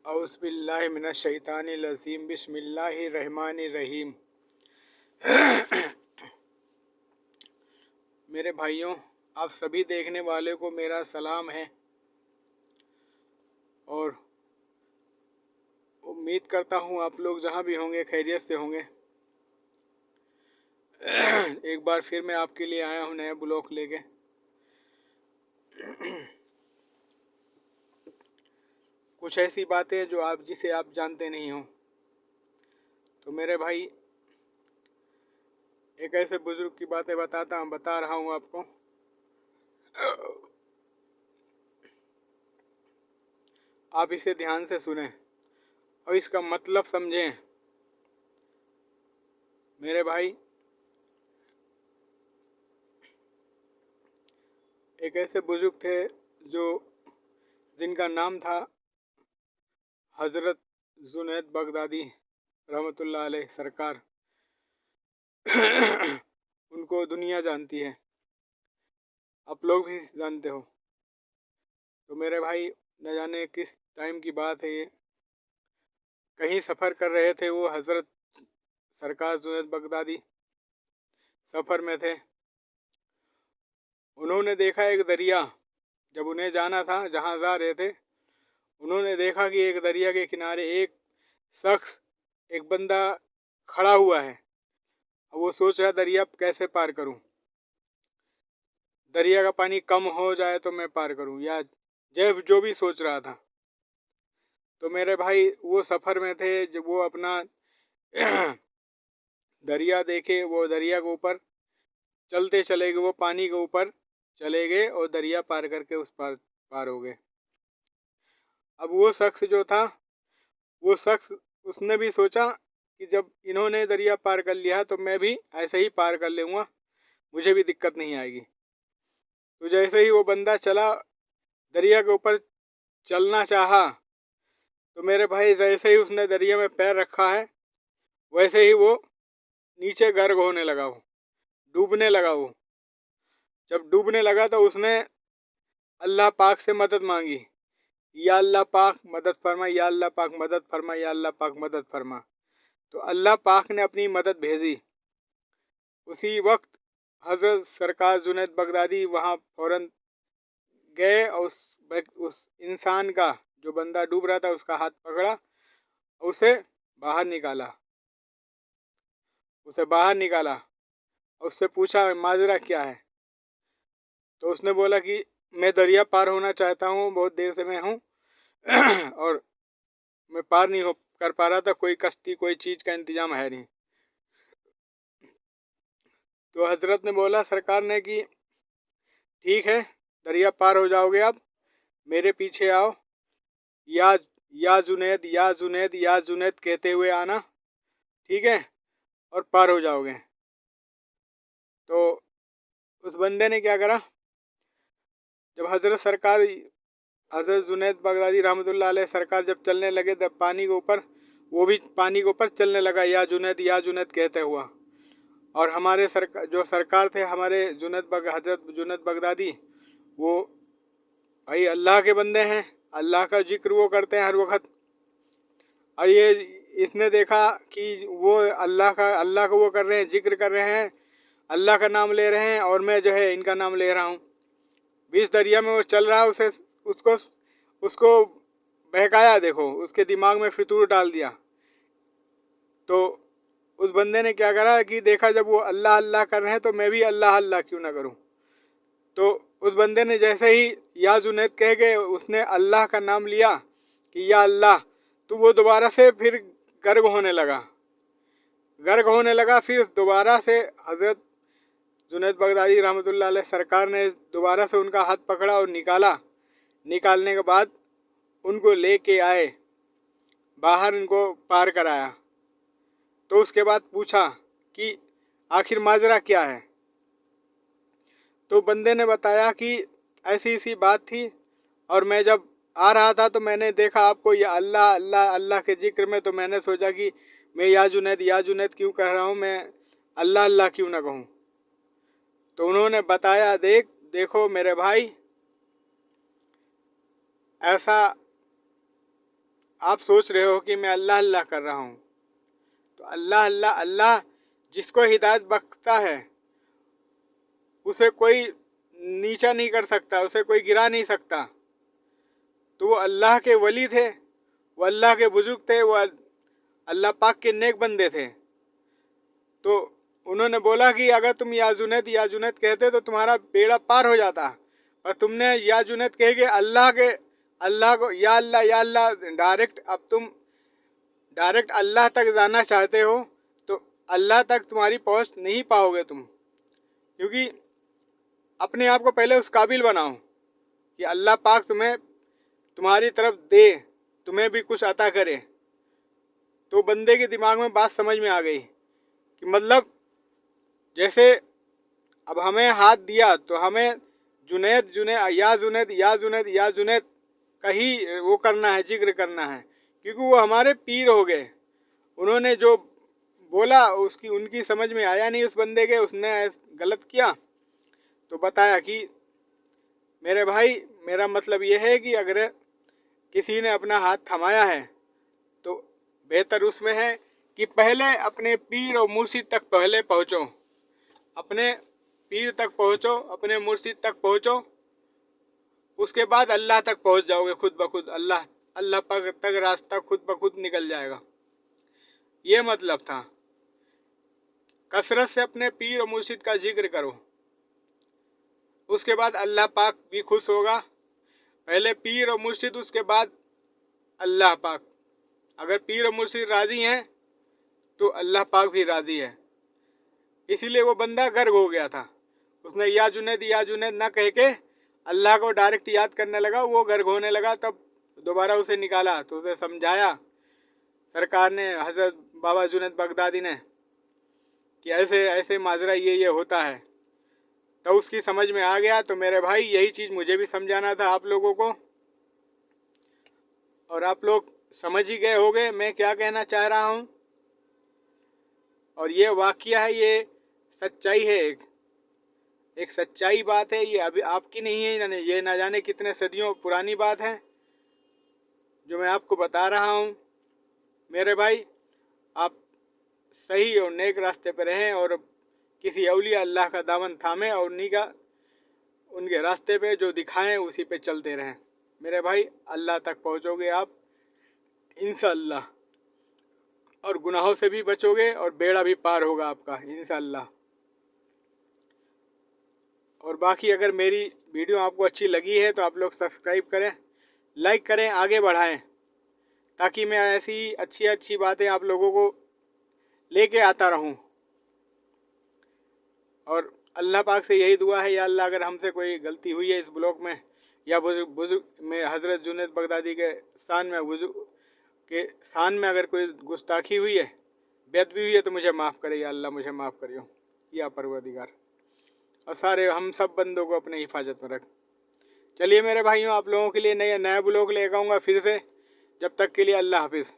औज़ुबिल्लाहि मिनश्शैतानिर्रजीम बिस्मिल्लाहिर्रहमानिर्रहीम। मेरे भाइयों, आप सभी देखने वाले को मेरा सलाम है और उम्मीद करता हूँ आप लोग जहाँ भी होंगे खैरियत से होंगे। एक बार फिर मैं आपके लिए आया हूँ नया ब्लॉग लेके। कुछ ऐसी बातें जो जिसे आप जानते नहीं हो। तो मेरे भाई, एक ऐसे बुजुर्ग की बातें बता रहा हूँ आपको। आप इसे ध्यान से सुनें और इसका मतलब समझें। मेरे भाई, एक ऐसे बुजुर्ग थे जिनका नाम था हज़रत जुनैद बगदादी रहमतुल्लाह अलैह सरकार। उनको दुनिया जानती है, आप लोग भी जानते हो। तो मेरे भाई, न जाने किस टाइम की बात है ये। कहीं सफ़र कर रहे थे वो हज़रत सरकार जुनैद बगदादी, सफ़र में थे। उन्होंने देखा एक दरिया। जब उन्हें जाना था जहाँ जा रहे थे, उन्होंने देखा कि एक दरिया के किनारे एक शख्स, एक बंदा खड़ा हुआ है। अब वो सोच रहा दरिया कैसे पार करूं, दरिया का पानी कम हो जाए तो मैं पार करूं, या जब जो भी सोच रहा था। तो मेरे भाई, वो सफ़र में थे। जब वो अपना दरिया देखे, वो दरिया के ऊपर चलते चले गए, वो पानी के ऊपर चले गए और दरिया पार करके उस पार हो गए। अब वो शख्स जो था, वो शख्स, उसने भी सोचा कि जब इन्होंने दरिया पार कर लिया तो मैं भी ऐसे ही पार कर लूँगा, मुझे भी दिक्कत नहीं आएगी। तो जैसे ही वो बंदा चला, दरिया के ऊपर चलना चाहा, तो मेरे भाई जैसे ही उसने दरिया में पैर रखा है, वैसे ही वो नीचे गर्क होने लगा, वो डूबने लगा। वो जब डूबने लगा तो उसने अल्लाह पाक से मदद मांगी, या अल्लाह पाक मदद फरमा, या अल्लाह पाक मदद फरमा, या अल्लाह पाक मदद फरमा। तो अल्लाह पाक ने अपनी मदद भेजी। उसी वक्त हज़रत सरकार जुनैद बगदादी वहाँ फ़ौरन गए और उस इंसान का, जो बंदा डूब रहा था, उसका हाथ पकड़ा और उसे बाहर निकाला और उससे पूछा माजरा क्या है। तो उसने बोला कि मैं दरिया पार होना चाहता हूँ, बहुत देर से मैं हूँ और मैं पार नहीं कर पा रहा था, कोई कश्ती कोई चीज़ का इंतजाम है नहीं। तो हजरत ने बोला, सरकार ने, कि ठीक है, दरिया पार हो जाओगे, आप मेरे पीछे आओ, या या जुनैद, या जुनैद, या जुनैद कहते हुए आना, ठीक है, और पार हो जाओगे। तो उस बंदे ने क्या करा, जब हज़रत जुनैद बगदादी रहमतुल्लाह अलैह सरकार जब चलने लगे, तब पानी के ऊपर, वो भी पानी के ऊपर चलने लगा, या जुनैद कहते हुआ। और हमारे जो सरकार थे, हमारे हज़रत जुनैद बगदादी, वो भाई अल्लाह के बंदे हैं, अल्लाह का जिक्र वो करते हैं हर वक्त। और ये इसने देखा कि वो अल्लाह को वो कर रहे हैं, जिक्र कर रहे हैं, अल्लाह का नाम ले रहे हैं, और मैं जो है इनका नाम ले रहा हूँ। बीच दरिया में वो चल रहा है, उसको बहकाया। देखो, उसके दिमाग में फितूर डाल दिया। तो उस बंदे ने क्या करा कि देखा, जब वो अल्लाह अल्लाह कर रहे हैं तो मैं भी अल्लाह अल्लाह क्यों ना करूं। तो उस बंदे ने जैसे ही या जुनैद कह के उसने अल्लाह का नाम लिया कि या अल्लाह, तो वो दोबारा से फिर गर्क होने लगा। फिर दोबारा से हज़रत जुनैद बगदादी रहमतुल्लाह अलैह सरकार ने दोबारा से उनका हाथ पकड़ा और निकालने के बाद उनको लेके आए बाहर, उनको पार कराया। तो उसके बाद पूछा कि आखिर माजरा क्या है। तो बंदे ने बताया कि ऐसी ऐसी बात थी, और मैं जब आ रहा था तो मैंने देखा आपको या अल्लाह अल्लाह अल्लाह के जिक्र में, तो मैंने सोचा कि मैं या जुनैद क्यों कह रहा हूँ, मैं अल्लाह अल्लाह क्यों ना कहूँ। तो उन्होंने बताया, देखो मेरे भाई, ऐसा आप सोच रहे हो कि मैं अल्लाह अल्लाह कर रहा हूँ, तो अल्लाह अल्लाह अल्लाह जिसको हिदायत बख्शता है उसे कोई नीचा नहीं कर सकता, उसे कोई गिरा नहीं सकता। तो वो अल्लाह के वली थे, वो अल्लाह के बुजुर्ग थे, वो अल्लाह पाक के नेक बंदे थे। तो उन्होंने बोला कि अगर तुम या जुनैद कहते तो तुम्हारा बेड़ा पार हो जाता, पर तुमने या जुनैद कह के अल्लाह को या अल्लाह डायरेक्ट, अब तुम डायरेक्ट अल्लाह तक जाना चाहते हो तो अल्लाह तक तुम्हारी पहुंच नहीं पाओगे तुम, क्योंकि अपने आप को पहले उस काबिल बनाओ कि अल्लाह पाक तुम्हें तुम्हारी तरफ दे, तुम्हें भी कुछ अता करे। तो बंदे के दिमाग में बात समझ में आ गई कि मतलब जैसे अब हमें हाथ दिया तो हमें जुनैद का ही वो करना है, जिक्र करना है, क्योंकि वो हमारे पीर हो गए। उन्होंने जो बोला उसकी उनकी समझ में आया नहीं उस बंदे के, उसने गलत किया। तो बताया कि मेरे भाई, मेरा मतलब ये है कि अगर किसी ने अपना हाथ थमाया है तो बेहतर उसमें है कि पहले अपने पीर और मुर्शिद तक पहले पहुँचो, अपने पीर तक पहुँचो, अपने मुर्शिद तक पहुँचो, उसके बाद अल्लाह तक पहुँच जाओगे खुद ब खुद। अल्लाह पाक तक रास्ता खुद ब खुद निकल जाएगा। ये मतलब था। कसरत से अपने पीर और मुर्शिद का जिक्र करो, उसके बाद अल्लाह पाक भी खुश होगा। पहले पीर और मुर्शिद, उसके बाद अल्लाह पाक। अगर पीर और मुर्शिद राजी हैं तो अल्लाह पाक भी राजी है। इसीलिए वो बंदा गर्ग हो गया था। उसने या जुनैद ना कह के अल्लाह को डायरेक्ट याद करने लगा, वो गर्ग होने लगा। तब दोबारा उसे निकाला तो उसे समझाया सरकार ने, हजरत बाबा जुनैद बगदादी ने, कि ऐसे ऐसे माजरा ये होता है। तो उसकी समझ में आ गया। तो मेरे भाई यही चीज़ मुझे भी समझाना था आप लोगों को, और आप लोग समझ ही गए होंगे मैं क्या कहना चाह रहा हूँ। और ये वाकया है, ये सच्चाई है, एक सच्चाई बात है। ये अभी आपकी नहीं है, ये ना जाने कितने सदियों पुरानी बात है जो मैं आपको बता रहा हूँ। मेरे भाई, आप सही और नेक रास्ते पर रहें और किसी औलिया अल्लाह का दामन थामें और उनके रास्ते पे जो दिखाएं उसी पे चलते रहें। मेरे भाई, अल्लाह तक पहुँचोगे आप इंशाअल्लाह, और गुनाहों से भी बचोगे और बेड़ा भी पार होगा आपका इंशाअल्लाह। और बाकी अगर मेरी वीडियो आपको अच्छी लगी है तो आप लोग सब्सक्राइब करें, लाइक करें, आगे बढ़ाएं, ताकि मैं ऐसी अच्छी अच्छी बातें आप लोगों को लेके आता रहूं। और अल्लाह पाक से यही दुआ है, या अल्लाह अगर हमसे कोई गलती हुई है इस ब्लॉग में, या बुजुर्ग में हज़रत जुनैद बगदादी के शान में, बुजुर्ग के शान में अगर कोई गुस्ताखी हुई है, बेअदबी हुई है, तो मुझे माफ़ करे या अल्लाह, मुझे माफ़ करियो या परवरदिगार। और सारे हम सब बंदों को अपने हिफाजत में रख। चलिए मेरे भाइयों, आप लोगों के लिए नया ब्लॉग लेकर आऊँगा फिर से। जब तक के लिए अल्लाह हाफिज़।